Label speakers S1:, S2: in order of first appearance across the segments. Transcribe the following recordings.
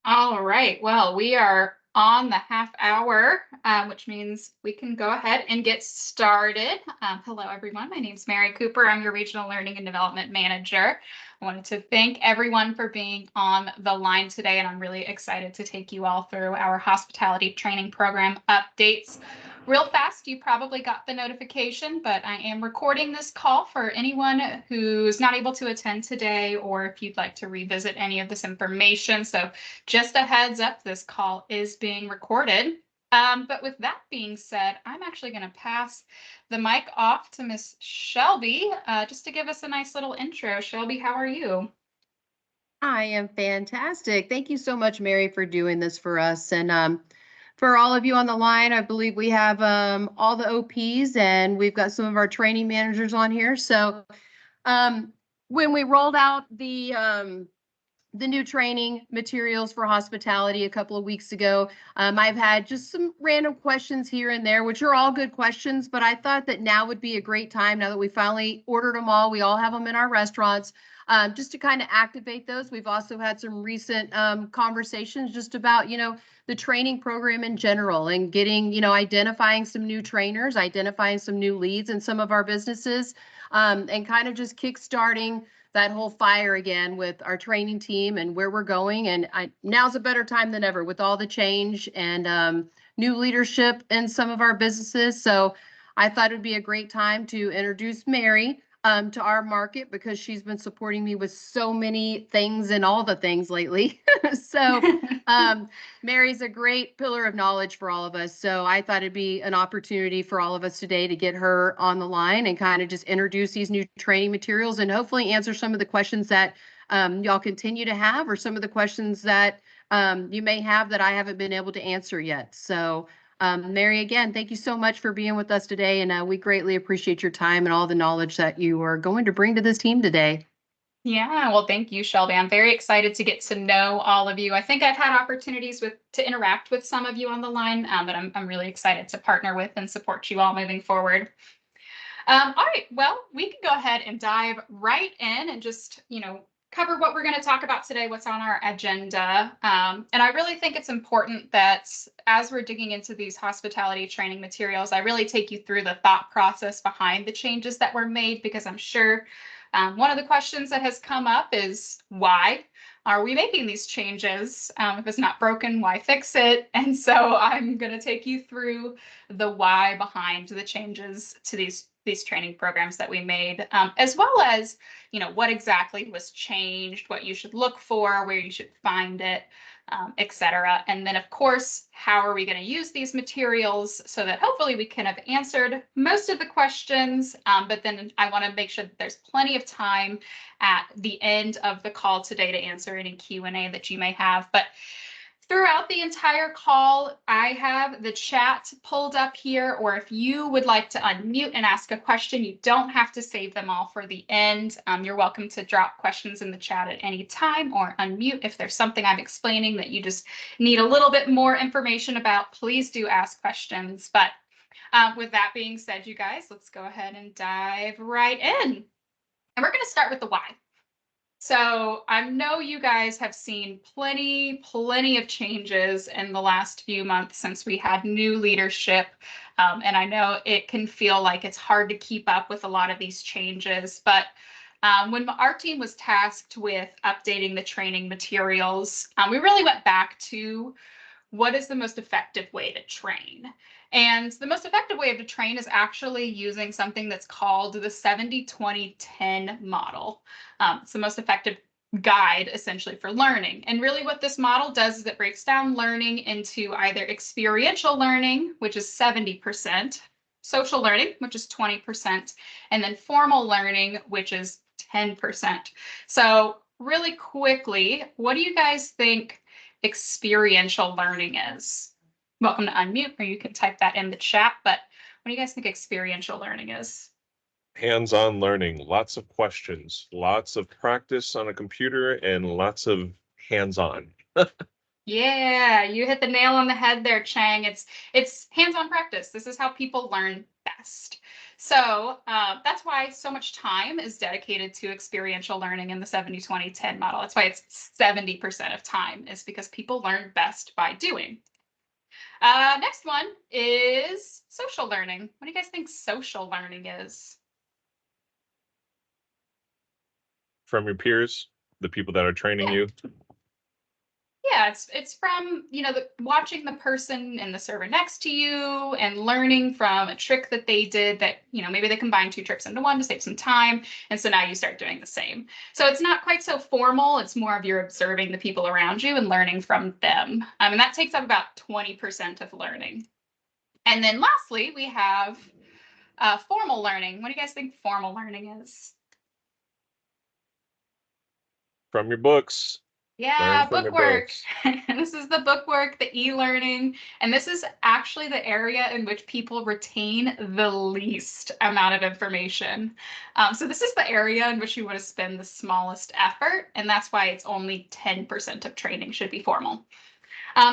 S1: All right. Well, we are on the half hour, which means we can go ahead and get started. Hello, everyone. My name is Mary Cooper. I'm your Regional Learning and Development Manager. I wanted to thank everyone for being on the line today, and I'm really excited to take you all through our hospitality training program updates. Real fast, you probably got the notification, but I am recording this call for anyone who's not able to attend today, or if you'd like to revisit any of this information. So just a heads up, this call is being recorded. But with that being said, I'm actually going to pass the mic off to Miss Shelby just to give us a nice little intro. Shelby, how are you?
S2: I am fantastic. Thank you so much, Mary, for doing this for us. And for all of you on the line, I believe we have all the OPs and we've got some of our training managers on here. So um, when we rolled out the new training materials for hospitality a couple of weeks ago. I've had just some random questions here and there, which are all good questions, but I thought that now would be a great time now that we finally ordered them all. We all have them in our restaurants. Just to kind of activate those. We've also had some recent conversations just about, the training program in general and getting, identifying some new trainers, identifying some new leads in some of our businesses, and kind of just kickstarting that whole fire again with our training team and where we're going. And now's a better time than ever with all the change and new leadership in some of our businesses. So I thought it would be a great time to introduce Mary to our market because she's been supporting me with so many things and all the things lately. So Mary's a great pillar of knowledge for all of us. So I thought it'd be an opportunity for all of us today to get her on the line and kind of just introduce these new training materials and hopefully answer some of the questions that y'all continue to have or some of the questions that you may have that I haven't been able to answer yet. So Mary, again, thank you so much for being with us today. And we greatly appreciate your time and all the knowledge that you are going to bring to this team today.
S1: Yeah, well, thank you, Shelby. I'm very excited to get to know all of you. I think I've had opportunities to interact with some of you on the line, but I'm really excited to partner with and support you all moving forward. All right, well, we can go ahead and dive right in and just, cover what we're going to talk about today, what's on our agenda. And I really think it's important that as we're digging into these hospitality training materials, I really take you through the thought process behind the changes that were made, because I'm sure one of the questions that has come up is why are we making these changes? If it's not broken, why fix it? And so I'm going to take you through the why behind the changes to these training programs that we made, as well as, what exactly was changed, what you should look for, where you should find it, etc. And then, of course, how are we going to use these materials so that hopefully we can have answered most of the questions. But then I want to make sure that there's plenty of time at the end of the call today to answer any Q&A that you may have. But throughout the entire call, I have the chat pulled up here, or if you would like to unmute and ask a question, you don't have to save them all for the end. You're welcome to drop questions in the chat at any time or unmute if there's something I'm explaining that you just need a little bit more information about. Please do ask questions. But with that being said, you guys, let's go ahead and dive right in. And we're going to start with the why. So I know you guys have seen plenty of changes in the last few months since we had new leadership. And I know it can feel like it's hard to keep up with a lot of these changes. But when our team was tasked with updating the training materials, we really went back to what is the most effective way to train? And the most effective way to train is actually using something that's called the 70-20-10 model. It's the most effective guide essentially for learning. And really what this model does is it breaks down learning into either experiential learning, which is 70%, social learning, which is 20%, and then formal learning, which is 10%. So really quickly, what do you guys think experiential learning is? Welcome to unmute, or you can type that in the chat. But what do you guys think experiential learning is?
S3: Hands-on learning, lots of questions, lots of practice on a computer, and lots of hands-on.
S1: Yeah, you hit the nail on the head there, Chang. It's hands-on practice. This is how people learn best. So that's why so much time is dedicated to experiential learning in the 70-20-10 model. That's why it's 70% of time, is because people learn best by doing. Next one is social learning. What do you guys think social learning is?
S3: From your peers, the people that are training
S1: Yeah.
S3: you.
S1: Yeah, it's from, watching the person and the server next to you and learning from a trick that they did that, maybe they combined two tricks into one to save some time. And so now you start doing the same. So it's not quite so formal. It's more of you're observing the people around you and learning from them. And that takes up about 20% of learning. And then lastly, we have formal learning. What do you guys think formal learning is?
S3: From your books.
S1: Yeah,
S3: Learn from your
S1: bookwork.
S3: books.
S1: This is the bookwork, the e-learning, and this is actually the area in which people retain the least amount of information. So this is the area in which you want to spend the smallest effort, and that's why it's only 10% of training should be formal.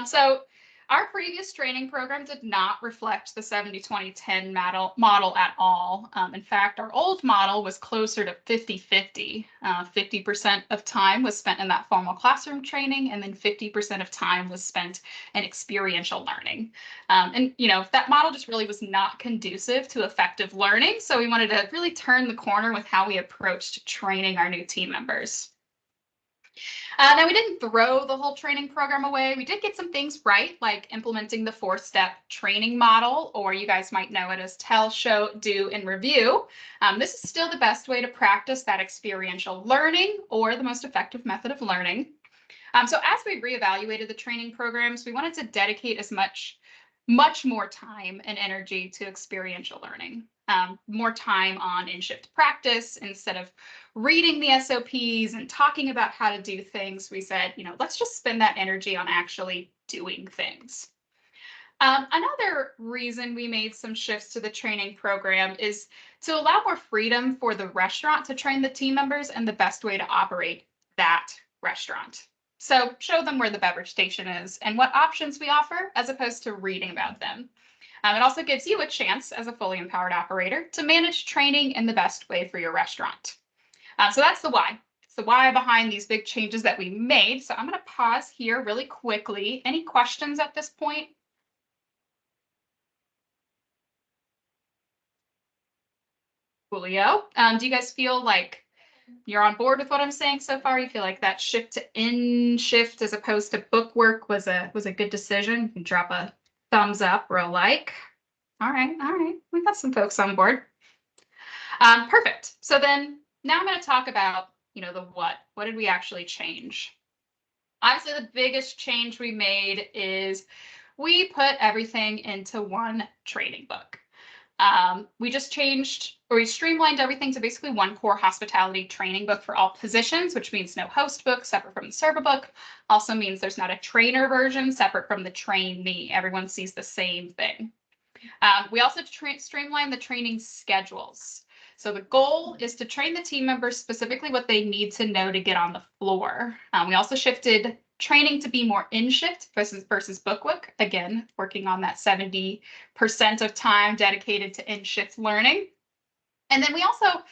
S1: So our previous training program did not reflect the 70-20-10 model at all. In fact, our old model was closer to 50-50. 50% of time was spent in that formal classroom training, and then 50% of time was spent in experiential learning. And that model just really was not conducive to effective learning. So we wanted to really turn the corner with how we approached training our new team members. Now, we didn't throw the whole training program away. We did get some things right, like implementing the 4-step training model, or you guys might know it as tell, show, do, and review. This is still the best way to practice that experiential learning, or the most effective method of learning. So as we reevaluated the training programs, we wanted to dedicate as much more time and energy to experiential learning. More time on in-shift practice instead of reading the SOPs and talking about how to do things. We said, let's just spend that energy on actually doing things. Another reason we made some shifts to the training program is to allow more freedom for the restaurant to train the team members and the best way to operate that restaurant. So show them where the beverage station is and what options we offer, as opposed to reading about them. It also gives you a chance as a fully empowered operator to manage training in the best way for your restaurant. So that's the why. It's the why behind these big changes that we made. So I'm going to pause here really quickly. Any questions at this point? Julio, do you guys feel like you're on board with what I'm saying so far? You feel like that shift to in shift as opposed to bookwork was a good decision? You can drop a thumbs up or a like. All right. We got some folks on board. Perfect. So then now I'm going to talk about, the what. What did we actually change? Obviously, the biggest change we made is we put everything into one training book. We just we streamlined everything to basically one core hospitality training book for all positions, which means no host book separate from the server book. Also means there's not a trainer version separate from the trainee. Everyone sees the same thing. We also streamlined the training schedules. So the goal is to train the team members specifically what they need to know to get on the floor. We also shifted training to be more in-shift versus bookwork. Again, working on that 70% of time dedicated to in-shift learning. And then we also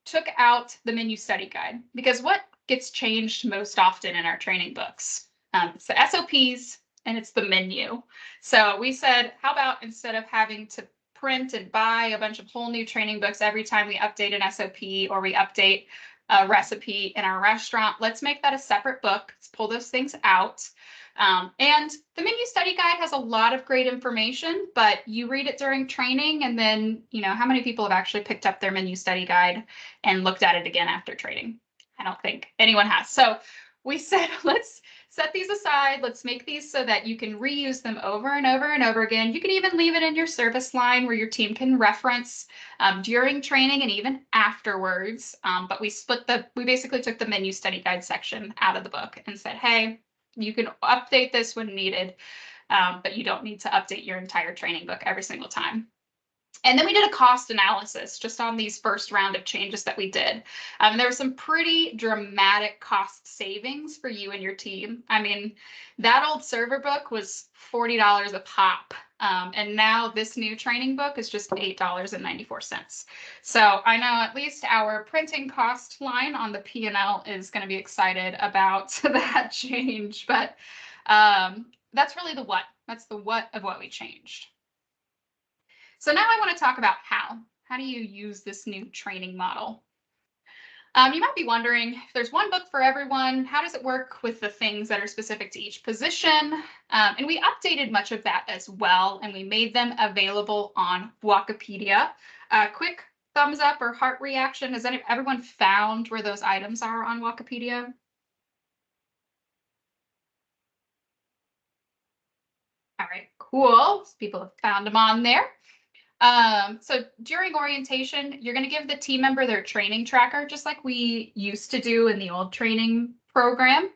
S1: took out the menu study guide, because what gets changed most often in our training books? It's the SOPs and it's the menu. So we said, how about instead of having to print and buy a bunch of whole new training books every time we update an SOP or we update a recipe in our restaurant, let's make that a separate book. Let's pull those things out. And the menu study guide has a lot of great information, but you read it during training, and then, how many people have actually picked up their menu study guide and looked at it again after training? I don't think anyone has. So we said, let's set these aside. Let's make these so that you can reuse them over and over and over again. You can even leave it in your service line where your team can reference during training and even afterwards. But we basically took the menu study guide section out of the book and said, hey, you can update this when needed, but you don't need to update your entire training book every single time. And then we did a cost analysis just on these first round of changes that we did. There were some pretty dramatic cost savings for you and your team. I mean, that old server book was $40 a pop. And now this new training book is just $8.94. So I know at least our printing cost line on the P&L is going to be excited about that change. But that's really the what. That's the what of what we changed. So now I want to talk about how. How do you use this new training model? You might be wondering, if there's one book for everyone, how does it work with the things that are specific to each position? And we updated much of that as well, and we made them available on Wikipedia. Quick thumbs up or heart reaction. Has everyone found where those items are on Wikipedia? All right, cool. People have found them on there. So during orientation, you're going to give the team member their training tracker, just like we used to do in the old training program.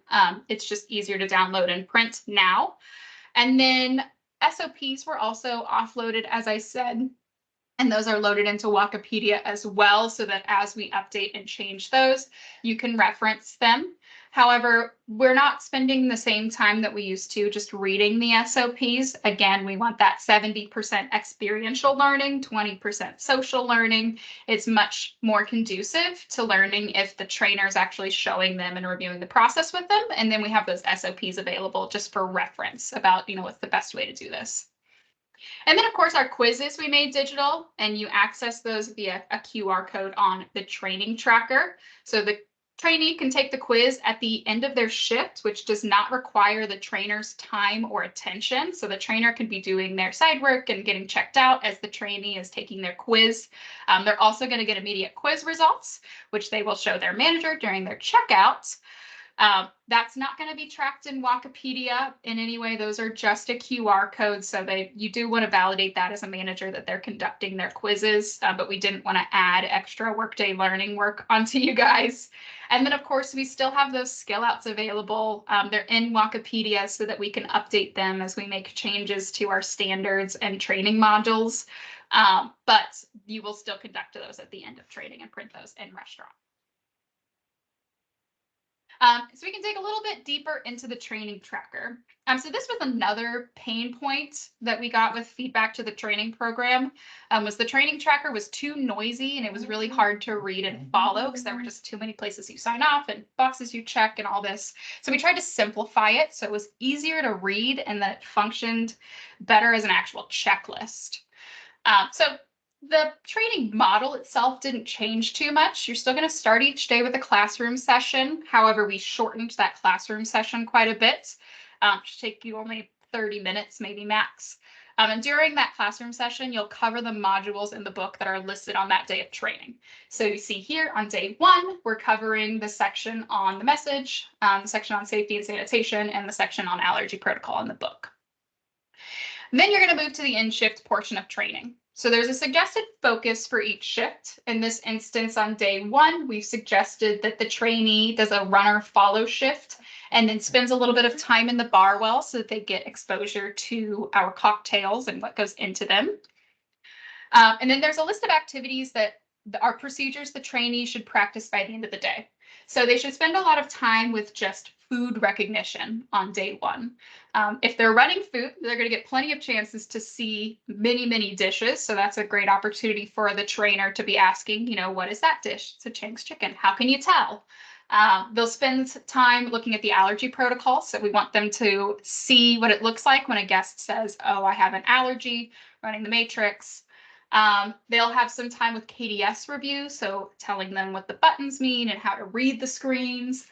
S1: It's just easier to download and print now. And then SOPs were also offloaded, as I said, and those are loaded into Wikipedia as well, so that as we update and change those, you can reference them. However, we're not spending the same time that we used to just reading the SOPs. Again, we want that 70% experiential learning, 20% social learning. It's much more conducive to learning if the trainer is actually showing them and reviewing the process with them. And then we have those SOPs available just for reference about, what's the best way to do this. And then, of course, our quizzes we made digital, and you access those via a QR code on the training tracker. So the trainee can take the quiz at the end of their shift, which does not require the trainer's time or attention. So the trainer can be doing their side work and getting checked out as the trainee is taking their quiz. They're also going to get immediate quiz results, which they will show their manager during their checkout. That's not going to be tracked in Wikipedia in any way. Those are just a QR code. So you do want to validate that as a manager that they're conducting their quizzes, but we didn't want to add extra Workday learning work onto you guys. And then, of course, we still have those skill outs available. They're in Wikipedia so that we can update them as we make changes to our standards and training modules. But you will still conduct those at the end of training and print those in Restaurant. So we can dig a little bit deeper into the training tracker. So this was another pain point that we got with feedback to the training program, was the training tracker was too noisy and it was really hard to read and follow because there were just too many places you sign off and boxes you check and all this. So we tried to simplify it so it was easier to read and that it functioned better as an actual checklist. So the training model itself didn't change too much. You're still going to start each day with a classroom session. However, we shortened that classroom session quite a bit. It should take you only 30 minutes, maybe max. And during that classroom session, you'll cover the modules in the book that are listed on that day of training. So you see here on day 1, we're covering the section on the message, the section on safety and sanitation, and the section on allergy protocol in the book. Then you're going to move to the in-shift portion of training. So there's a suggested focus for each shift. In this instance, on day 1, we've suggested that the trainee does a runner follow shift and then spends a little bit of time in the bar well so that they get exposure to our cocktails and what goes into them. And then there's a list of activities that are procedures the trainee should practice by the end of the day. So they should spend a lot of time with just food recognition on day 1. If they're running food, they're going to get plenty of chances to see many dishes. So that's a great opportunity for the trainer to be asking, what is that dish? It's a Chang's chicken. How can you tell? They'll spend time looking at the allergy protocol. So we want them to see what it looks like when a guest says, oh, I have an allergy, running the matrix. They'll have some time with KDS review, so telling them what the buttons mean and how to read the screens.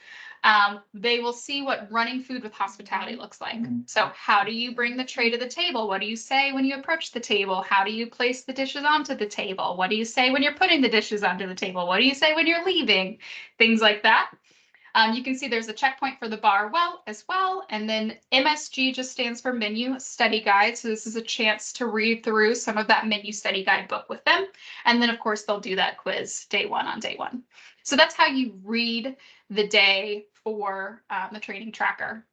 S1: They will see what running food with hospitality looks like. So how do you bring the tray to the table? What do you say when you approach the table? How do you place the dishes onto the table? What do you say when you're putting the dishes onto the table? What do you say when you're leaving? Things like that. You can see there's a checkpoint for the bar as well. And then MSG just stands for Menu Study Guide. So this is a chance to read through some of that menu study guide book with them. And then, of course, they'll do that quiz day 1 on day 1. So that's how you read the day for the training tracker.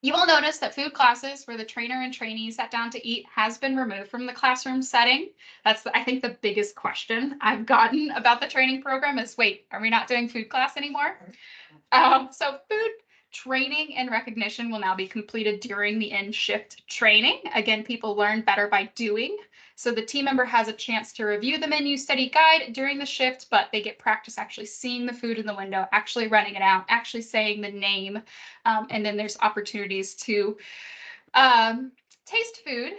S1: You will notice that food classes where the trainer and trainees sat down to eat has been removed from the classroom setting. That's, I think, the biggest question I've gotten about the training program is, wait, are we not doing food class anymore? So food training and recognition will now be completed during the in-shift training. Again, people learn better by doing. So the team member has a chance to review the menu study guide during the shift, but they get practice actually seeing the food in the window, actually running it out, actually saying the name. And then there's opportunities to taste food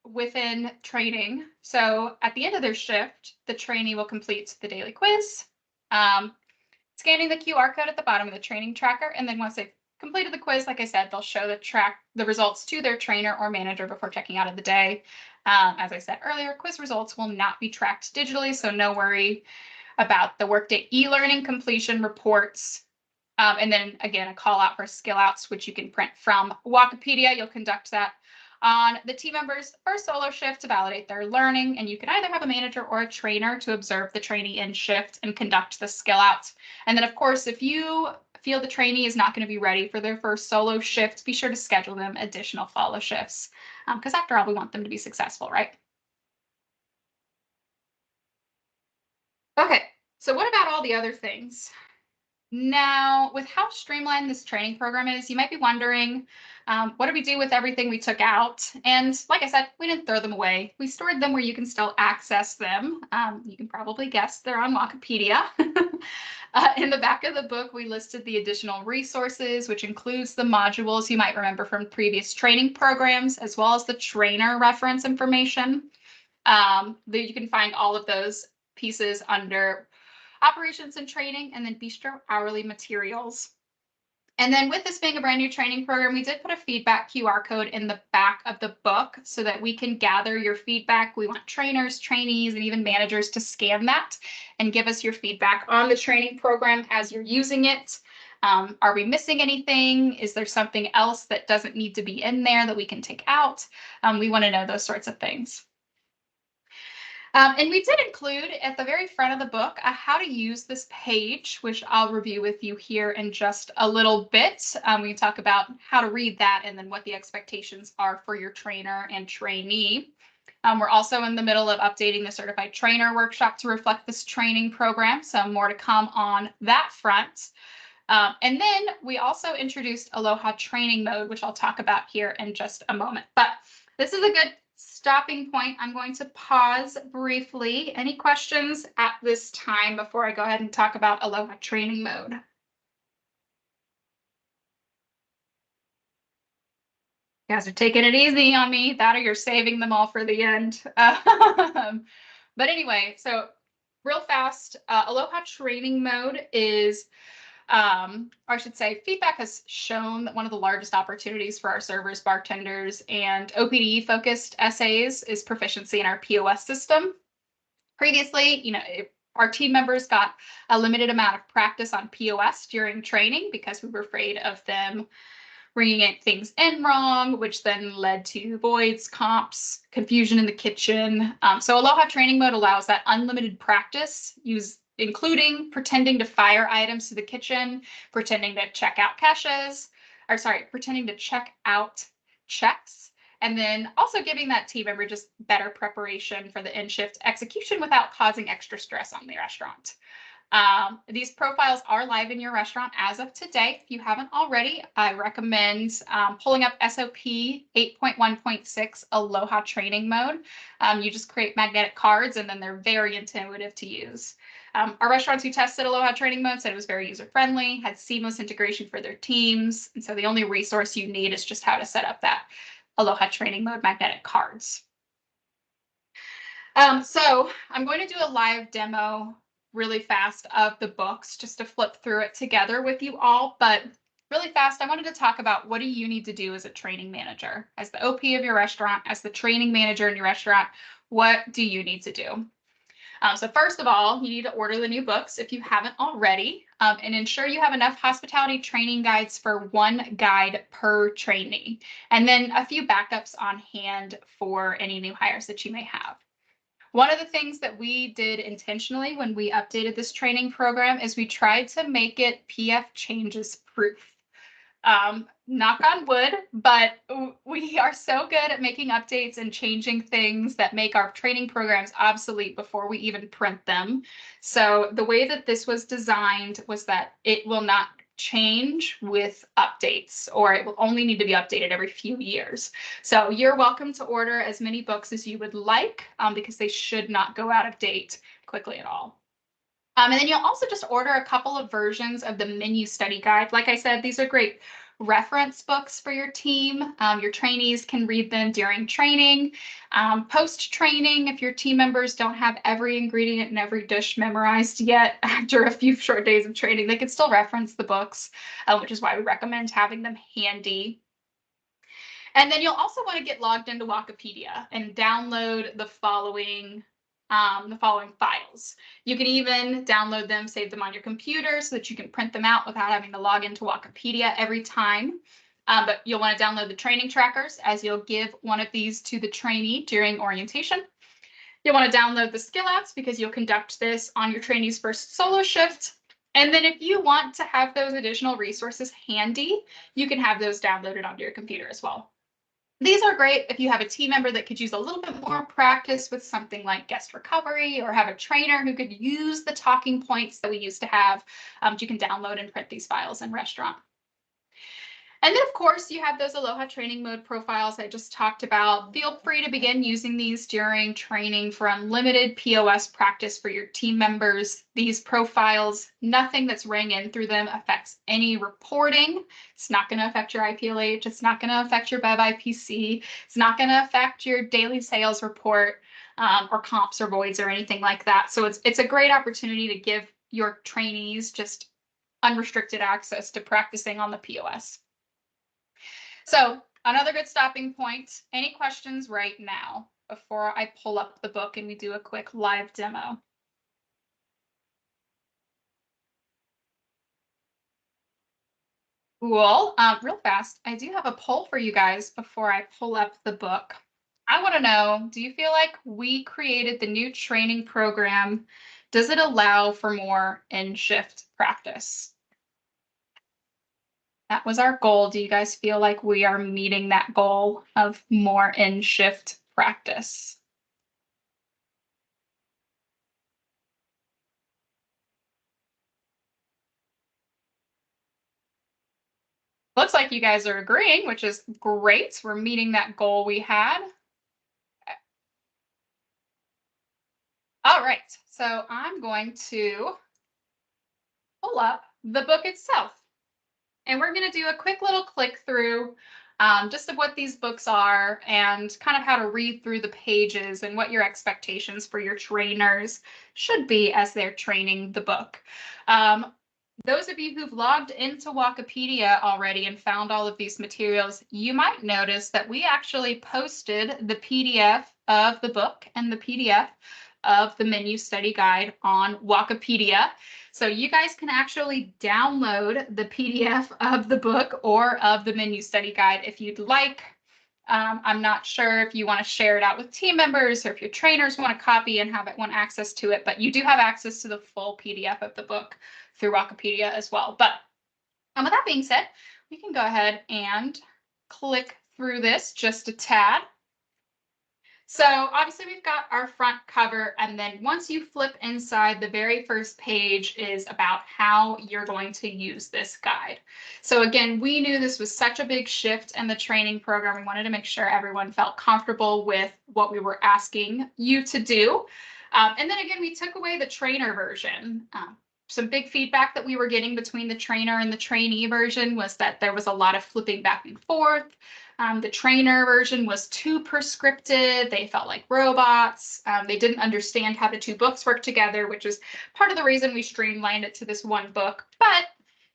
S1: within training. So at the end of their shift, the trainee will complete the daily quiz, scanning the QR code at the bottom of the training tracker. And then once they've completed the quiz, like I said, they'll show the results to their trainer or manager before checking out of the day. As I said earlier, quiz results will not be tracked digitally, so no worry about the Workday e-learning completion reports. And then again, a call out for skill outs, which you can print from Wikipedia. You'll conduct that on the team members' first solo shift to validate their learning. And you can either have a manager or a trainer to observe the trainee in shift and conduct the skill outs. And then, of course, if you feel the trainee is not going to be ready for their first solo shift, be sure to schedule them additional follow shifts. Because after all, we want them to be successful, right? Okay, so what about all the other things? Now, with how streamlined this training program is, you might be wondering, what do we do with everything we took out? And like I said, we didn't throw them away. We stored them where you can still access them. You can probably guess they're on Wikipedia. In the back of the book, we listed the additional resources, which includes the modules you might remember from previous training programs, as well as the trainer reference information. You can find all of those pieces under operations and training, and then Bistro hourly materials. And then with this being a brand new training program, we did put a feedback QR code in the back of the book so that we can gather your feedback. We want trainers, trainees, and even managers to scan that and give us your feedback on the training program as you're using it. Are we missing anything? Is there something else that doesn't need to be in there that we can take out? We want to know those sorts of things. And we did include at the very front of the book how to use this page, which I'll review with you here in just a little bit. We talk about how to read that and then what the expectations are for your trainer and trainee. We're also in the middle of updating the certified trainer workshop to reflect this training program, so more to come on that front. And then we also introduced Aloha training mode, which I'll talk about here in just a moment. But this is a good stopping point. I'm going to pause briefly. Any questions at this time before I go ahead and talk about Aloha training mode? You guys are taking it easy on me. That or you're saving them all for the end. But anyway, so real fast, Aloha training mode is or I should say, feedback has shown that one of the largest opportunities for our servers, bartenders, and OPD focused SAs is proficiency in our POS system. Previously, our team members got a limited amount of practice on POS during training because we were afraid of them bringing things in wrong, which then led to voids, comps, confusion in the kitchen. So Aloha training mode allows that unlimited practice, including pretending to fire items to the kitchen, pretending to check out pretending to check out checks, and then also giving that team member just better preparation for the in-shift execution without causing extra stress on the restaurant. These profiles are live in your restaurant as of today. If you haven't already, I recommend pulling up SOP 8.1.6 Aloha training mode. You just create magnetic cards and then they're very intuitive to use. Our restaurants who tested Aloha training mode said it was very user-friendly, had seamless integration for their teams. And so the only resource you need is just how to set up that Aloha training mode magnetic cards. So I'm going to do a live demo really fast of the books just to flip through it together with you all. But really fast, I wanted to talk about what do you need to do as a training manager, as the OP of your restaurant, as the training manager in your restaurant, what do you need to do? So first of all, you need to order the new books if you haven't already, and ensure you have enough hospitality training guides for one guide per trainee, and then a few backups on hand for any new hires that you may have. One of the things that we did intentionally when we updated this training program is we tried to make it PF changes proof. Knock on wood, but we are so good at making updates and changing things that make our training programs obsolete before we even print them. So the way that this was designed was that it will not change with updates, or it will only need to be updated every few years. So you're welcome to order as many books as you would like, because they should not go out of date quickly at all. And then you'll also just order a couple of versions of the menu study guide. Like I said, these are great reference books for your team. Your trainees can read them during training. Post-training, if your team members don't have every ingredient and every dish memorized yet after a few short days of training, they can still reference the books, which is why we recommend having them handy. And then you'll also want to get logged into Wikipedia and download the following files. You can even download them, save them on your computer so that you can print them out without having to log into Wikipedia every time. But you'll want to download the training trackers, as you'll give one of these to the trainee during orientation. You'll want to download the skill apps because you'll conduct this on your trainee's first solo shift. And then if you want to have those additional resources handy, you can have those downloaded onto your computer as well. These are great if you have a team member that could use a little bit more practice with something like guest recovery, or have a trainer who could use the talking points that we used to have. You can download and print these files in Restaurant. And then, of course, you have those Aloha training mode profiles I just talked about. Feel free to begin using these during training for unlimited POS practice for your team members. These profiles, nothing that's rang in through them affects any reporting. It's not going to affect your IPLH. It's not going to affect your BEV-IPC. It's not going to affect your daily sales report, or comps or voids or anything like that. So it's a great opportunity to give your trainees just unrestricted access to practicing on the POS. So another good stopping point. Any questions right now before I pull up the book and we do a quick live demo? Cool. Real fast, I do have a poll for you guys before I pull up the book. I want to know, do you feel like we created the new training program? Does it allow for more in-shift practice? That was our goal. Do you guys feel like we are meeting that goal of more in-shift practice? Looks like you guys are agreeing, which is great. We're meeting that goal we had. All right, so I'm going to pull up the book itself. And we're going to do a quick little click through just of what these books are and kind of how to read through the pages and what your expectations for your trainers should be as they're training the book. Those of you who've logged into Wikipedia already and found all of these materials, you might notice that we actually posted the PDF of the book and the PDF of the menu study guide on Wikipedia. So you guys can actually download the PDF of the book or of the menu study guide if you'd like. I'm not sure if you want to share it out with team members or if your trainers want a copy and want access to it, but you do have access to the full PDF of the book through Wikipedia as well. But with that being said, we can go ahead and click through this just a tad. So obviously we've got our front cover, and then once you flip inside, the very first page is about how you're going to use this guide. So again, we knew this was such a big shift in the training program. We wanted to make sure everyone felt comfortable with what we were asking you to do. And then again, we took away the trainer version. Some big feedback that we were getting between the trainer and the trainee version was that there was a lot of flipping back and forth. The trainer version was too prescriptive. They felt like robots. They didn't understand how the two books work together, which is part of the reason we streamlined it to this one book. But,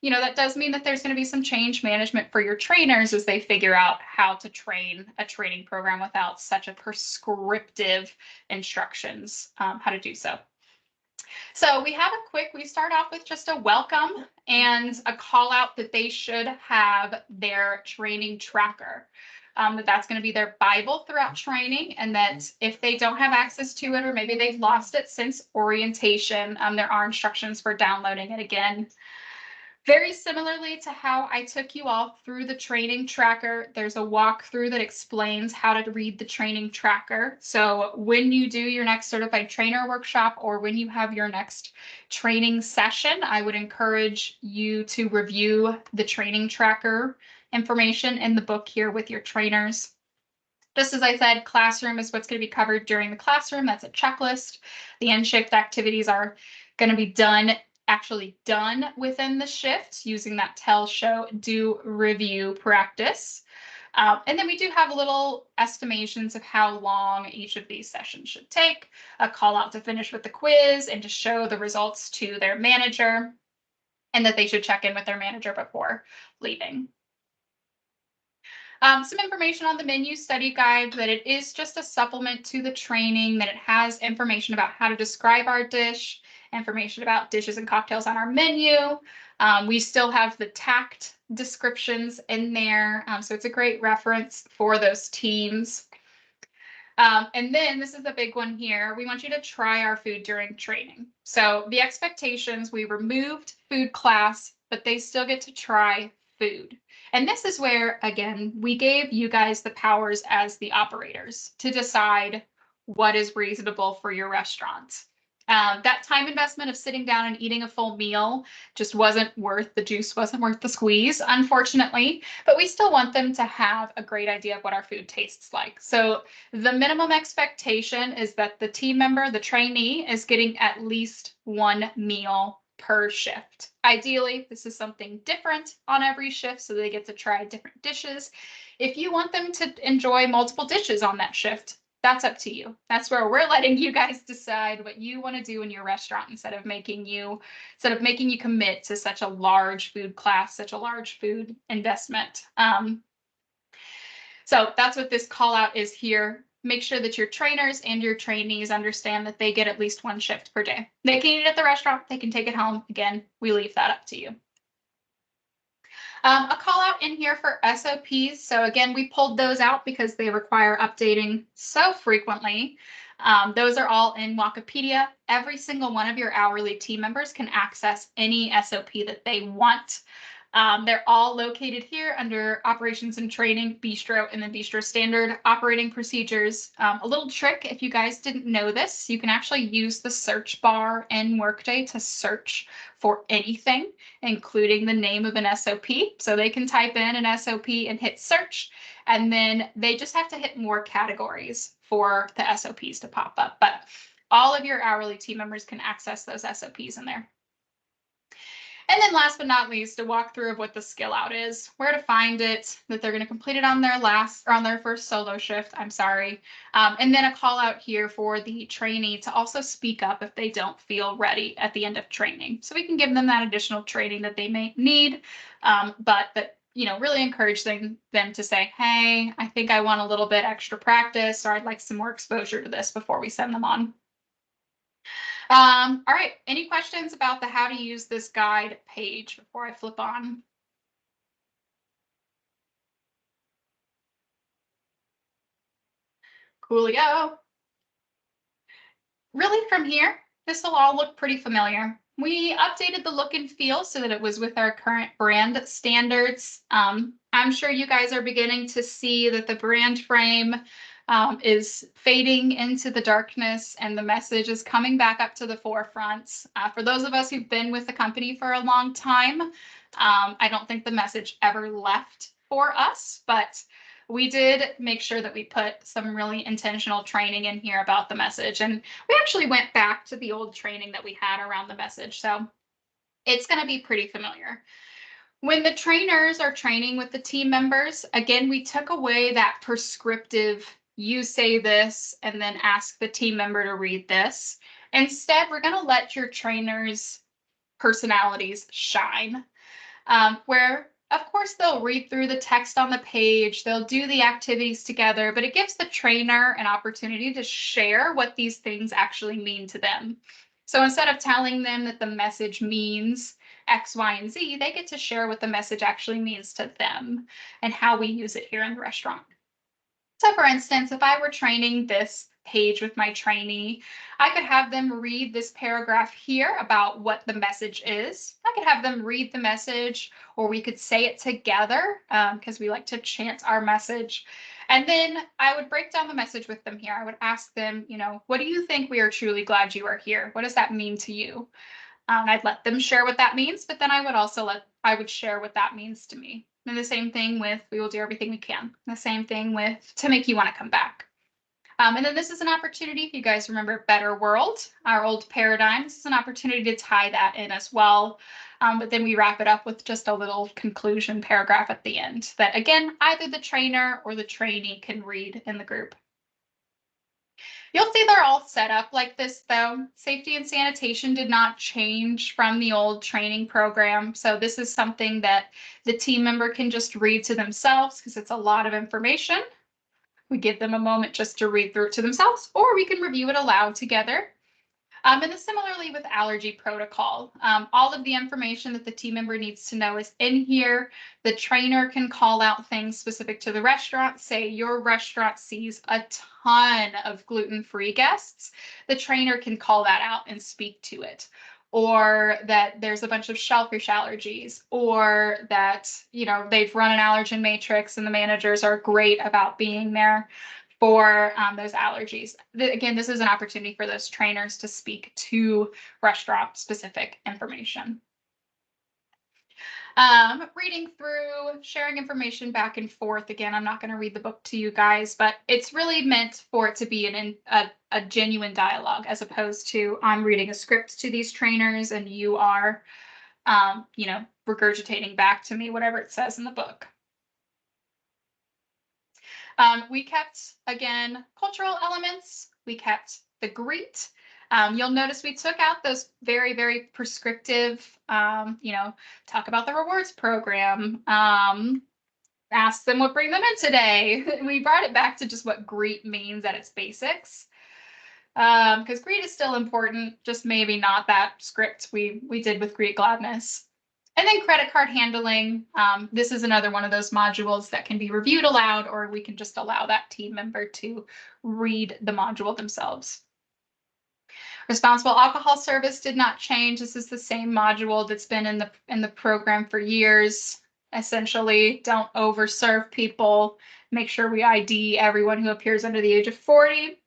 S1: you know, that does mean that there's going to be some change management for your trainers as they figure out how to train a training program without such a prescriptive instructions, how to do so. So we start off with just a welcome and a call out that they should have their training tracker. That's going to be their Bible throughout training, and that if they don't have access to it, or maybe they've lost it since orientation, there are instructions for downloading it again. Very similarly to how I took you all through the training tracker, there's a walkthrough that explains how to read the training tracker. So when you do your next certified trainer workshop or when you have your next training session, I would encourage you to review the training tracker information in the book here with your trainers. Just as I said, classroom is what's going to be covered during the classroom. That's a checklist. The end shift activities are going to be actually done within the shift using that tell, show, do, review practice. And then we do have little estimations of how long each of these sessions should take, a call out to finish with the quiz and to show the results to their manager, and that they should check in with their manager before leaving. Some information on the menu study guide, that it is just a supplement to the training, that it has information about how to describe our dish, information about dishes and cocktails on our menu. We still have the tact descriptions in there, so it's a great reference for those teams. And then this is the big one here. We want you to try our food during training. So the expectations, we removed food class, but they still get to try food. And this is where, again, we gave you guys the powers as the operators to decide what is reasonable for your restaurant. That time investment of sitting down and eating a full meal just wasn't worth the juice, wasn't worth the squeeze, unfortunately. But we still want them to have a great idea of what our food tastes like. So the minimum expectation is that the team member, the trainee, is getting at least one meal per shift. Ideally, this is something different on every shift, so they get to try different dishes. If you want them to enjoy multiple dishes on that shift, that's up to you. That's where we're letting you guys decide what you want to do in your restaurant instead of making you commit to such a large food class, such a large food investment. So that's what this call out is here. Make sure that your trainers and your trainees understand that they get at least one shift per day. They can eat it at the restaurant, they can take it home. Again, we leave that up to you. A call out in here for SOPs. So again, we pulled those out because they require updating so frequently. Those are all in Wikipedia. Every single one of your hourly team members can access any SOP that they want. They're all located here under Operations and Training, Bistro, and the Bistro Standard Operating Procedures. A little trick, if you guys didn't know this, you can actually use the search bar in Workday to search for anything, including the name of an SOP. So they can type in an SOP and hit search, and then they just have to hit more categories for the SOPs to pop up. But all of your hourly team members can access those SOPs in there. And then last but not least, a walkthrough of what the skill out is, where to find it, that they're going to complete it on their first solo shift. I'm sorry. And then a call out here for the trainee to also speak up if they don't feel ready at the end of training. So we can give them that additional training that they may need, but that, really encourage them to say, hey, I think I want a little bit extra practice, or I'd like some more exposure to this before we send them on. All right, any questions about the how to use this guide page before I flip on? Coolio. Really from here, this will all look pretty familiar. We updated the look and feel so that it was with our current brand standards. I'm sure you guys are beginning to see that the brand frame is fading into the darkness and the message is coming back up to the forefront. For those of us who've been with the company for a long time, I don't think the message ever left for us, but we did make sure that we put some really intentional training in here about the message. And we actually went back to the old training that we had around the message. So it's going to be pretty familiar. When the trainers are training with the team members, again, we took away that prescriptive, you say this and then ask the team member to read this. Instead, we're going to let your trainers' personalities shine, where of course, they'll read through the text on the page, they'll do the activities together, but it gives the trainer an opportunity to share what these things actually mean to them. So instead of telling them that the message means X, Y, and Z, they get to share what the message actually means to them and how we use it here in the restaurant. So for instance, if I were training this page with my trainee. I could have them read this paragraph here about what the message is. I could have them read the message, or we could say it together because we like to chant our message. And then I would break down the message with them here. I would ask them, what do you think we are truly glad you are here? What does that mean to you? I'd let them share what that means, but then I would share what that means to me. And the same thing with, we will do everything we can. The same thing with, to make you want to come back. And then this is an opportunity, if you guys remember Better World, our old paradigm, this is an opportunity to tie that in as well. But then we wrap it up with just a little conclusion paragraph at the end that, again, either the trainer or the trainee can read in the group. You'll see they're all set up like this, though. Safety and sanitation did not change from the old training program. So this is something that the team member can just read to themselves because it's a lot of information. We give them a moment just to read through it to themselves, or we can review it aloud together. And then similarly with allergy protocol, all of the information that the team member needs to know is in here. The trainer can call out things specific to the restaurant. Say your restaurant sees a ton of gluten-free guests. The trainer can call that out and speak to it. Or that there's a bunch of shellfish allergies, or that, they've run an allergen matrix and the managers are great about being there for those allergies. Again, this is an opportunity for those trainers to speak to restaurant-specific information. Reading through, sharing information back and forth. Again, I'm not going to read the book to you guys, but it's really meant for it to be a genuine dialogue, as opposed to I'm reading a script to these trainers and you are, regurgitating back to me whatever it says in the book. We kept, again, cultural elements. We kept the greet. You'll notice we took out those very, very prescriptive, talk about the rewards program, ask them what bring them in today. We brought it back to just what greet means at its basics. Because greet is still important, just maybe not that script we did with Greet Gladness. And then credit card handling. This is another one of those modules that can be reviewed aloud, or we can just allow that team member to read the module themselves. Responsible alcohol service did not change. This is the same module that's been in the program for years. Essentially, don't overserve people. Make sure we ID everyone who appears under the age of 40.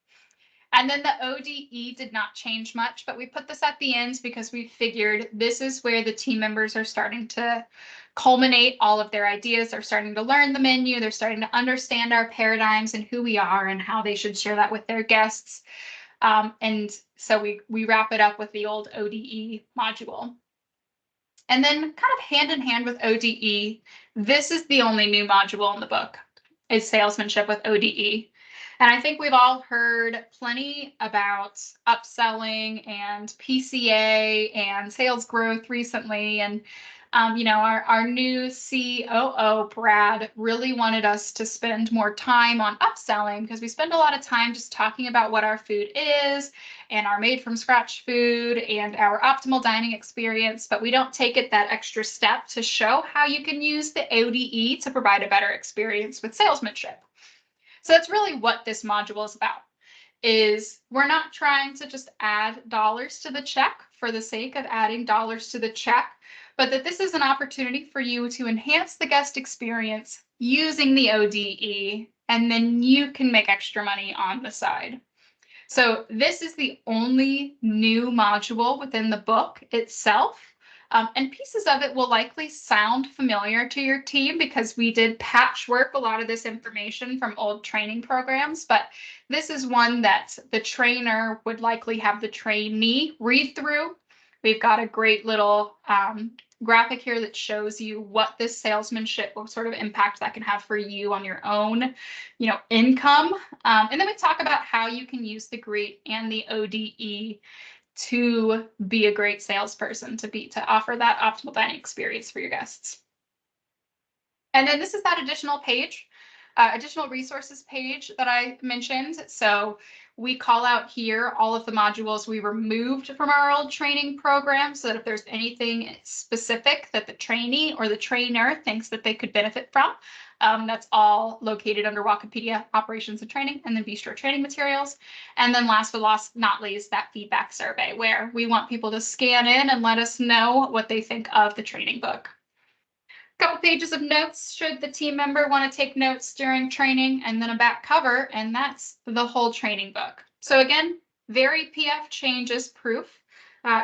S1: And then the ODE did not change much, but we put this at the end because we figured this is where the team members are starting to culminate all of their ideas. They're starting to learn the menu. They're starting to understand our paradigms and who we are and how they should share that with their guests. And so we wrap it up with the old ODE module. And then kind of hand in hand with ODE, this is the only new module in the book, is salesmanship with ODE. And I think we've all heard plenty about upselling and PCA and sales growth recently. And, our new COO, Brad, really wanted us to spend more time on upselling because we spend a lot of time just talking about what our food is and our made from scratch food and our optimal dining experience, but we don't take it that extra step to show how you can use the ODE to provide a better experience with salesmanship. So that's really what this module is about, is we're not trying to just add dollars to the check for the sake of adding dollars to the check, but that this is an opportunity for you to enhance the guest experience using the ODE, and then you can make extra money on the side. So this is the only new module within the book itself. And pieces of it will likely sound familiar to your team because we did patchwork a lot of this information from old training programs, but this is one that the trainer would likely have the trainee read through. We've got a great little graphic here that shows you what this salesmanship, what sort of impact that can have for you on your own, income. And then we talk about how you can use the greet and the ODE to be a great salesperson, to offer that optimal dining experience for your guests. And then this is that additional page additional resources page that I mentioned. So we call out here all of the modules we removed from our old training program so that if there's anything specific that the trainee or the trainer thinks that they could benefit from, that's all located under Wikipedia Operations and Training and then Bistro Training Materials. And then last but not least, that feedback survey where we want people to scan in and let us know what they think of the training book. Couple pages of notes should the team member want to take notes during training, and then a back cover, and that's the whole training book. So again, very PF changes proof.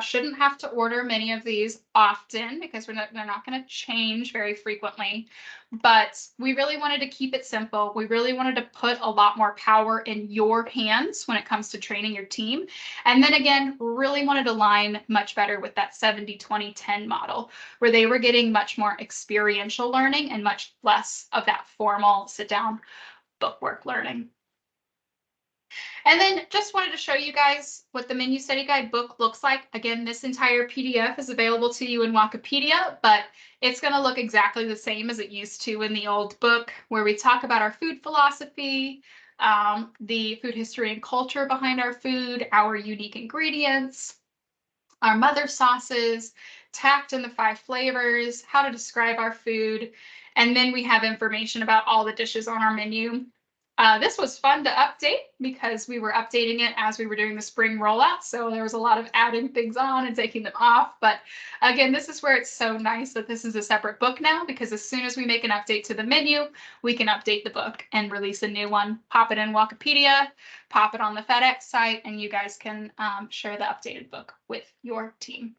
S1: Shouldn't have to order many of these often because they're not going to change very frequently. But we really wanted to keep it simple. We really wanted to put a lot more power in your hands when it comes to training your team. And then again, really wanted to align much better with that 70-20-10 model, where they were getting much more experiential learning and much less of that formal sit-down bookwork learning. And then just wanted to show you guys what the menu study guide book looks like. Again, this entire PDF is available to you in Wikipedia, but it's going to look exactly the same as it used to in the old book, where we talk about our food philosophy, the food history and culture behind our food, our unique ingredients, our mother sauces, tact in the 5 flavors, how to describe our food, and then we have information about all the dishes on our menu. This was fun to update because we were updating it as we were doing the spring rollout. So there was a lot of adding things on and taking them off. But again, this is where it's so nice that this is a separate book now, because as soon as we make an update to the menu, we can update the book and release a new one, pop it in Wikipedia, pop it on the FedEx site, and you guys can share the updated book with your team.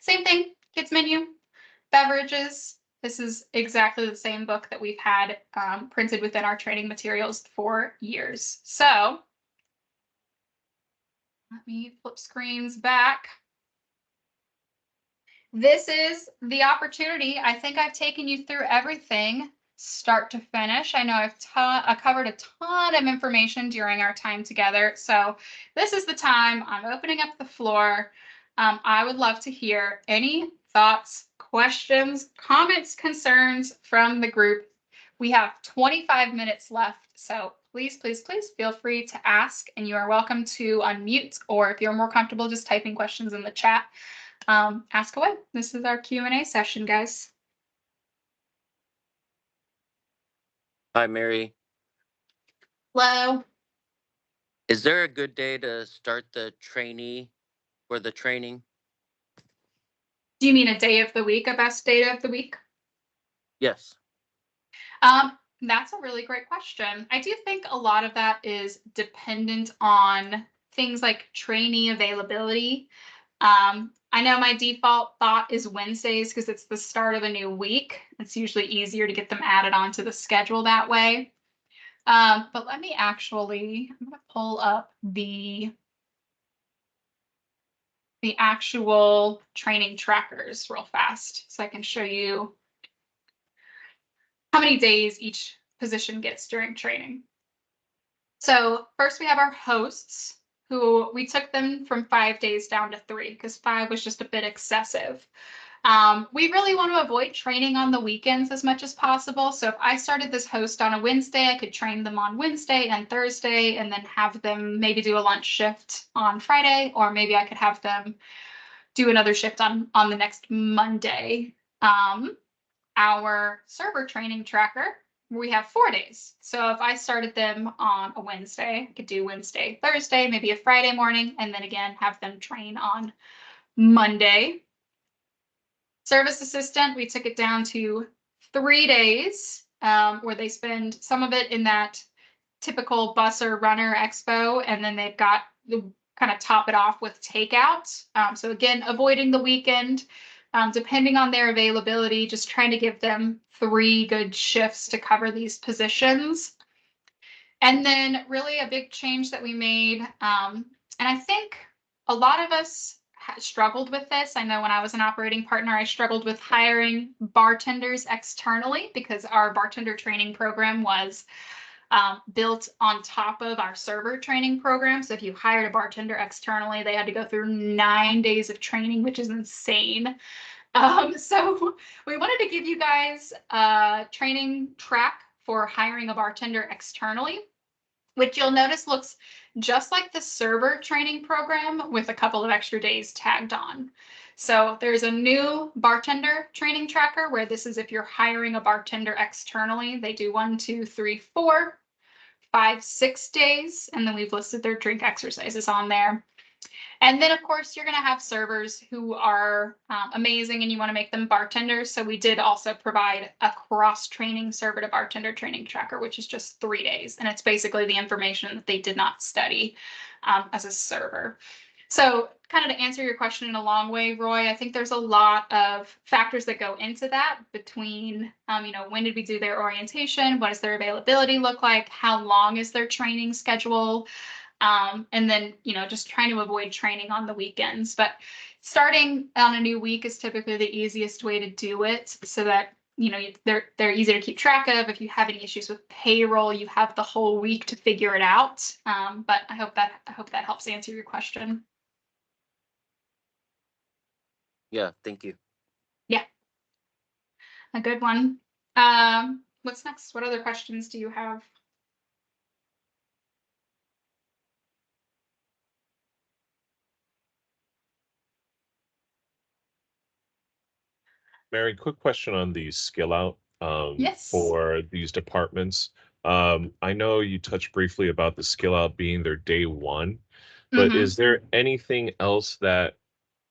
S1: Same thing, kids menu, beverages. This is exactly the same book that we've had printed within our training materials for years. So let me flip screens back. This is the opportunity. I think I've taken you through everything start to finish. I know I've covered a ton of information during our time together. So this is the time I'm opening up the floor. I would love to hear any thoughts, questions, comments, concerns from the group. We have 25 minutes left, so please, please, please feel free to ask, and you are welcome to unmute, or if you're more comfortable just typing questions in the chat, ask away. This is our Q&A session, guys.
S4: Hi, Mary.
S1: Hello.
S4: Is there a good day to start the trainee for the training?
S1: Do you mean a day of the week, a best day of the week?
S4: Yes.
S1: That's a really great question. I do think a lot of that is dependent on things like trainee availability. I know my default thought is Wednesdays because it's the start of a new week. It's usually easier to get them added onto the schedule that way. But let me I'm going to pull up the actual training trackers real fast so I can show you how many days each position gets during training. So first we have our hosts, who we took them from 5 days down to 3 because 5 was just a bit excessive. We really want to avoid training on the weekends as much as possible. So if I started this host on a Wednesday, I could train them on Wednesday and Thursday and then have them maybe do a lunch shift on Friday, or maybe I could have them do another shift on the next Monday. Our server training tracker, we have 4 days. So if I started them on a Wednesday, I could do Wednesday, Thursday, maybe a Friday morning, and then again have them train on Monday. Service assistant, we took it down to 3 days, where they spend some of it in that typical bus or runner expo, and then they've got the kind of top it off with takeout. So again, avoiding the weekend, depending on their availability, just trying to give them 3 good shifts to cover these positions. And then really a big change that we made, and I think a lot of us struggled with this. I know when I was an operating partner, I struggled with hiring bartenders externally because our bartender training program was built on top of our server training program. So if you hired a bartender externally, they had to go through 9 days of training, which is insane. So we wanted to give you guys a training track for hiring a bartender externally, which you'll notice looks just like the server training program with a couple of extra days tagged on. So there's a new bartender training tracker where this is if you're hiring a bartender externally. They do 1, 2, 3, 4, 5, 6 days, and then we've listed their drink exercises on there. And then, of course, you're going to have servers who are amazing and you want to make them bartenders. So we did also provide a cross-training server to bartender training tracker, which is just 3 days. And it's basically the information that they did not study as a server. So kind of to answer your question in a long way, Roy, I think there's a lot of factors that go into that between, when did we do their orientation? What does their availability look like? How long is their training schedule? And then, just trying to avoid training on the weekends. But starting on a new week is typically the easiest way to do it so that, they're easy to keep track of. If you have any issues with payroll, you have the whole week to figure it out. But I hope that helps answer your question.
S4: Yeah, thank you.
S1: Yeah. A good one. What's next? What other questions do you have?
S3: Mary, quick question on the skill out
S1: Yes.
S3: for these departments. I know you touched briefly about the skill out being their day one, but
S1: Mhm.
S3: is there anything else that,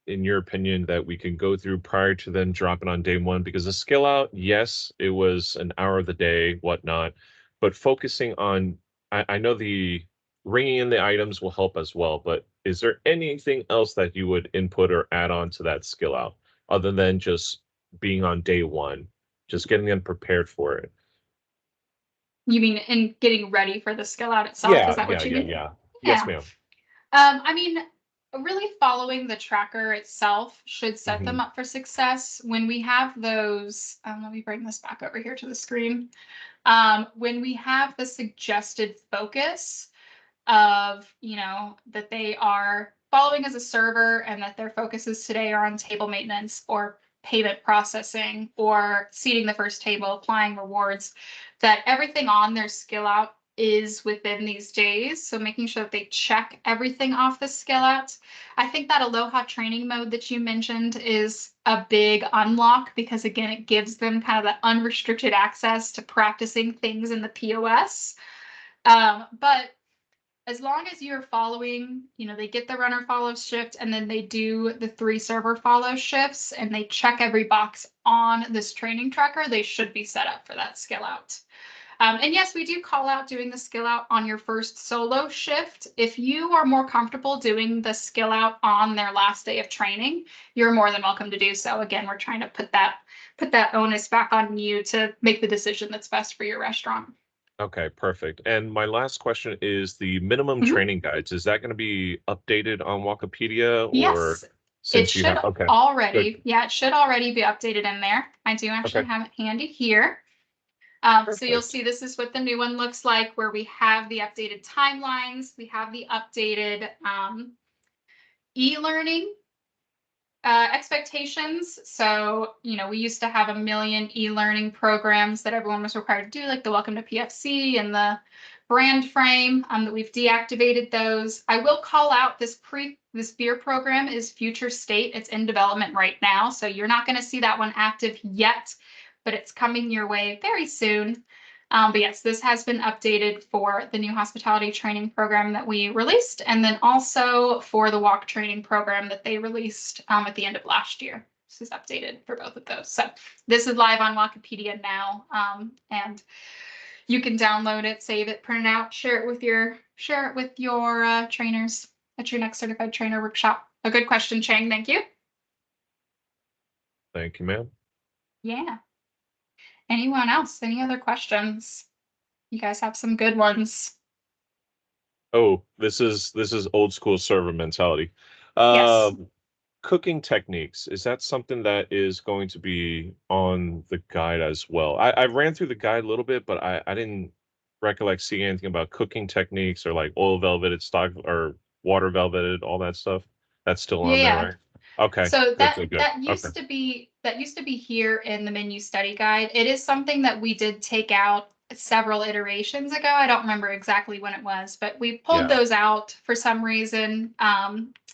S3: in your opinion, that we can go through prior to them dropping on day one? Because the skill out, yes, it was an hour of the day, whatnot, but focusing on, I know the ringing in the items will help as well, but is there anything else that you would input or add on to that skill out other than just being on day one, just getting them prepared for it?
S1: You mean in getting ready for the skill out itself? Is that what you mean?
S3: Yeah. Yes,
S1: Yeah.
S3: ma'am.
S1: I mean, really following the tracker itself should set them
S3: Mhm.
S1: up for success. When we have those, let me bring this back over here to the screen. When we have the suggested focus of, that they are following as a server and that their focuses today are on table maintenance or payment processing or seating the first table, applying rewards, that everything on their skill out is within these days. So making sure that they check everything off the skill out. I think that Aloha training mode that you mentioned is a big unlock because again, it gives them kind of that unrestricted access to practicing things in the POS. But as long as you're following, they get the runner follow shift and then they do the 3 server follow shifts and they check every box on this training tracker, they should be set up for that skill out. And yes, we do call out doing the skill out on your first solo shift. If you are more comfortable doing the skill out on their last day of training, you're more than welcome to do so. Again, we're trying to put that onus back on you to make the decision that's best for your restaurant.
S3: Okay, perfect. And my last question is the minimum
S1: Mhm.
S3: training guides. Is that going to be updated on Wikipedia or
S1: Yes, it
S3: since you
S1: should
S3: have, okay, good.
S1: it should already be updated in there. I do actually
S3: Okay,
S1: have it handy here. So you'll
S3: perfect.
S1: see this is what the new one looks like, where we have the updated timelines, we have the updated e-learning expectations. So, we used to have a million e-learning programs that everyone was required to do, like the Welcome to PFC and the brand frame, that we've deactivated those. I will call out this beer program is future state. It's in development right now. So you're not going to see that one active yet, but it's coming your way very soon. But yes, this has been updated for the new hospitality training program that we released, and then also for the walk training program that they released at the end of last year. This is updated for both of those. So this is live on Wikipedia now, and you can download it, save it, print it out, share it with your trainers at your next certified trainer workshop. A good question, Chang. Thank you.
S3: Thank you, ma'am.
S1: Yeah. Anyone else? Any other questions? You guys have some good ones.
S3: Oh, this is old school server mentality.
S1: Yes.
S3: Cooking techniques, is that something that is going to be on the guide as well? I ran through the guide a little bit, but I didn't recollect seeing anything about cooking techniques or like oil velveted stock or water velveted, all that stuff. That's still on there,
S1: Yeah.
S3: right? Okay,
S1: So
S3: good,
S1: that
S3: good, good.
S1: that
S3: Okay.
S1: used to be here in the menu study guide. It is something that we did take out several iterations ago. I don't remember exactly when it was, but we pulled
S3: Yeah.
S1: those out for some reason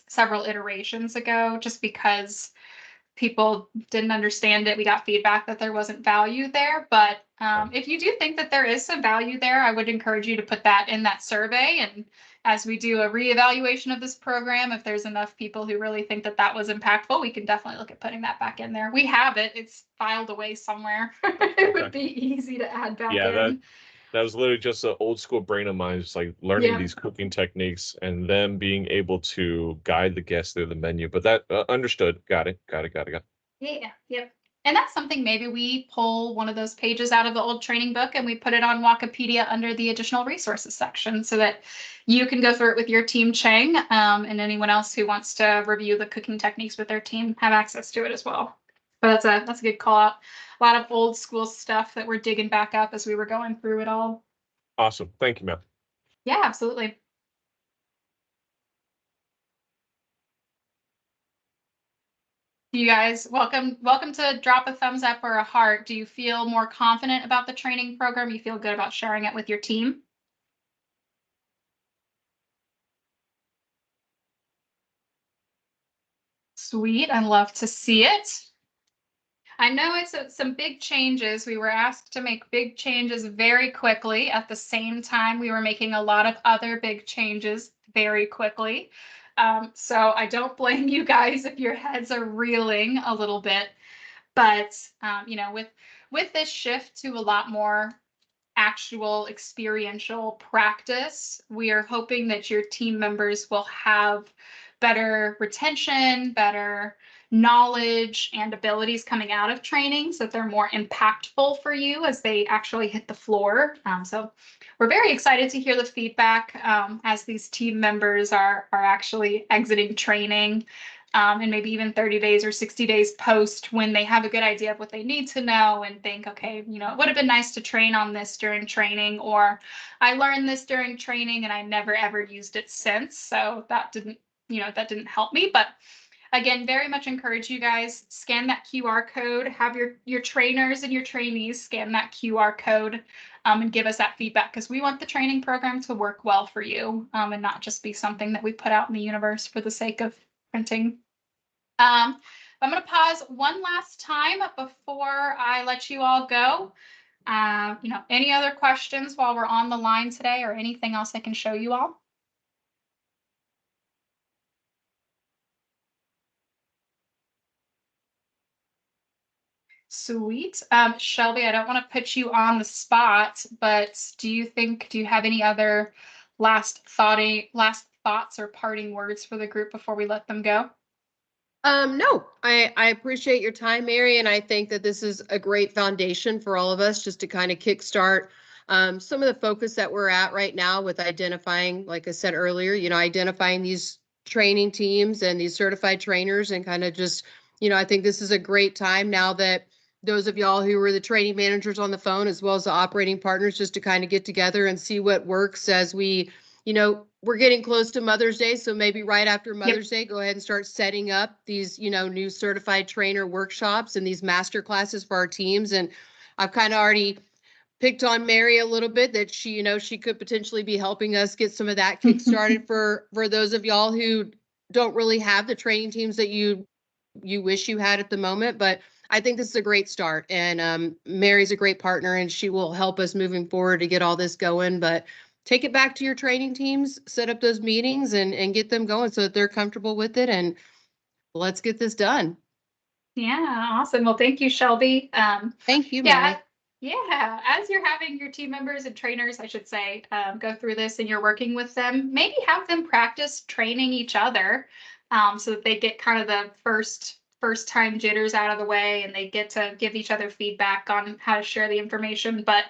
S1: several iterations ago, just because people didn't understand it. We got feedback that there wasn't value there. But if you do think that there is some value there, I would encourage you to put that in that survey. And as we do a reevaluation of this program, if there's enough people who really think that that was impactful, we can definitely look at putting that back in there. We have it. It's filed away somewhere. It would
S3: Okay.
S1: be easy to add back
S3: Yeah,
S1: in.
S3: that was literally just an old school brain of mine, just like learning
S1: Yeah.
S3: these cooking techniques and then being able to guide the guests through the menu. But that understood. Got it. Got it.
S1: Yeah, yep. And that's something maybe we pull one of those pages out of the old training book and we put it on Wikipedia under the additional resources section so that you can go through it with your team, Chang, and anyone else who wants to review the cooking techniques with their team have access to it as well. But that's a good call out. A lot of old school stuff that we're digging back up as we were going through it all.
S3: Awesome. Thank you, Matt.
S1: Yeah, absolutely. You guys, welcome to drop a thumbs up or a heart. Do you feel more confident about the training program? You feel good about sharing it with your team? Sweet, I love to see it. I know it's some big changes. We were asked to make big changes very quickly. At the same time, we were making a lot of other big changes very quickly. So I don't blame you guys if your heads are reeling a little bit. But you know, with this shift to a lot more actual experiential practice, we are hoping that your team members will have better retention, better knowledge and abilities coming out of training so that they're more impactful for you as they actually hit the floor. So we're very excited to hear the feedback as these team members are actually exiting training. And maybe even 30 days or 60 days post when they have a good idea of what they need to know and think, okay, you know, it would have been nice to train on this during training, or I learned this during training and I never ever used it since. So that didn't help me. But again, very much encourage you guys, scan that QR code, have your trainers and your trainees scan that QR code and give us that feedback, because we want the training program to work well for you and not just be something that we put out in the universe for the sake of printing. I'm going to pause one last time before I let you all go. Any other questions while we're on the line today, or anything else I can show you all? Sweet. Shelby, I don't want to put you on the spot, but do you have any other last thoughts or parting words for the group before we let them go?
S2: No, I appreciate your time, Mary, and I think that this is a great foundation for all of us just to kind of kickstart some of the focus that we're at right now with identifying, like I said earlier, identifying these training teams and these certified trainers, and kind of just, I think this is a great time now that those of y'all who were the training managers on the phone, as well as the operating partners, just to kind of get together and see what works as we, we're getting close to Mother's Day. So maybe right after Mother's Day, go ahead and start setting up these, new certified trainer workshops and these master classes for our teams. And I've kind of already picked on Mary a little bit that she, she could potentially be helping us get some of that kick started for those of y'all who don't really have the training teams that you wish you had at the moment. But I think this is a great start, and Mary's a great partner, and she will help us moving forward to get all this going. But take it back to your training teams, set up those meetings and get them going so that they're comfortable with it, and let's get this done.
S1: Yeah, awesome. Well, thank you, Shelby.
S2: Thank you, Mary.
S1: Yeah, as you're having your team members and trainers, I should say, go through this and you're working with them, maybe have them practice training each other so that they get kind of the first time jitters out of the way and they get to give each other feedback on how to share the information. But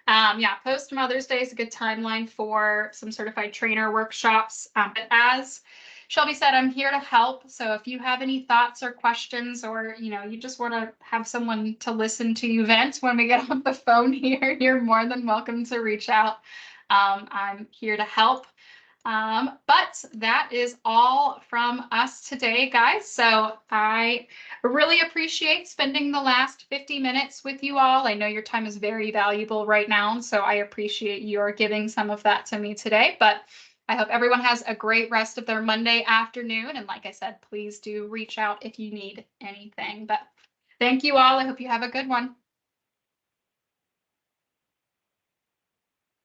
S1: yeah, post Mother's Day is a good timeline for some certified trainer workshops. But as Shelby said, I'm here to help. So if you have any thoughts or questions, or you just want to have someone to listen to you vent when we get off the phone here, you're more than welcome to reach out. I'm here to help. But that is all from us today, guys. So I really appreciate spending the last 50 minutes with you all. I know your time is very valuable right now, so I appreciate your giving some of that to me today. But I hope everyone has a great rest of their Monday afternoon. And like I said, please do reach out if you need anything. But thank you all. I hope you have a good one.